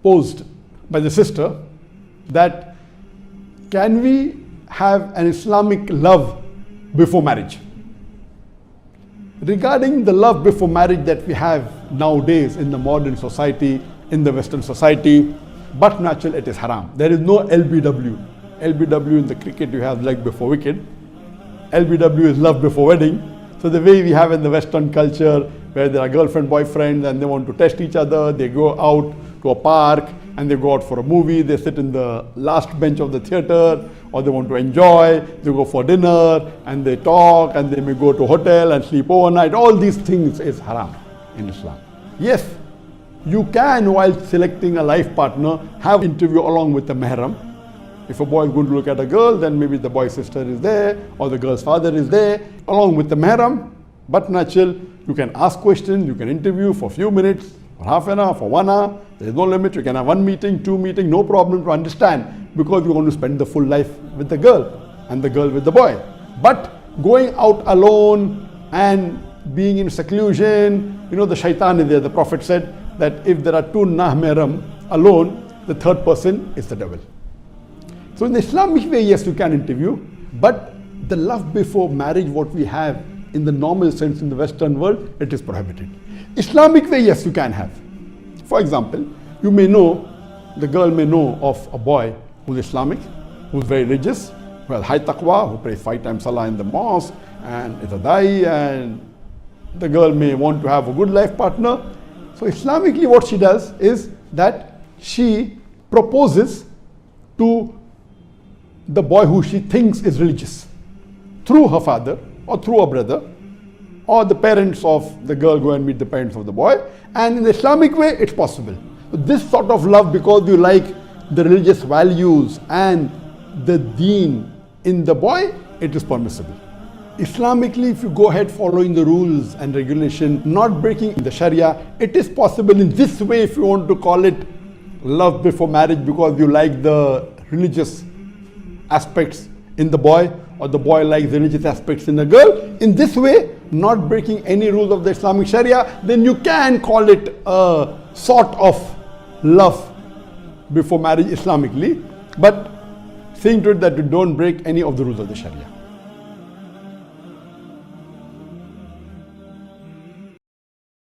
posed by the sister that can we have an Islamic love before marriage? Regarding the love before marriage that we have nowadays in the modern society, in the Western society, but natural, it is haram. There is no LBW. LBW in the cricket you have leg before wicket. LBW is love before wedding. So the way we have in the Western culture, where there are girlfriend, boyfriends, and they want to test each other, they go out to a park and they go out for a movie, they sit in the last bench of the theater, or they want to enjoy, they go for dinner and they talk, and they may go to a hotel and sleep overnight. All these things is haram in Islam. Yes, you can, while selecting a life partner, have interview along with the mahram. If a boy is going to look at a girl, then maybe the boy's sister is there or the girl's father is there along with the mahram. But natural, you can ask questions, you can interview for a few minutes, for half an hour, for 1 hour. There is no limit. You can have 1 meeting, 2 meetings, no problem to understand, because you want to spend the full life with the girl and the girl with the boy. But going out alone and being in seclusion, the shaitan is there. The Prophet said that if there are 2 mahram alone, the third person is the devil. So in the Islamic way, yes, you can interview, but the love before marriage, what we have in the normal sense in the Western world, it is prohibited. Islamic way, yes, you can have. For example, you may know, the girl may know of a boy who is Islamic, who is very religious, who has high taqwa, who prays 5 times salah in the mosque, and is a da'i, and the girl may want to have a good life partner. So Islamically what she does is that she proposes to the boy who she thinks is religious through her father or through a brother, or the parents of the girl go and meet the parents of the boy, and in the Islamic way it's possible. This sort of love, because you like the religious values and the deen in the boy, it is permissible. Islamically, if you go ahead following the rules and regulation, not breaking the Sharia, it is possible in this way if you want to call it love before marriage because you like the religious aspects in the boy, or the boy likes the religious aspects in the girl. In this way, not breaking any rules of the Islamic Sharia, then you can call it a sort of love before marriage Islamically, but seeing to it that you don't break any of the rules of the Sharia.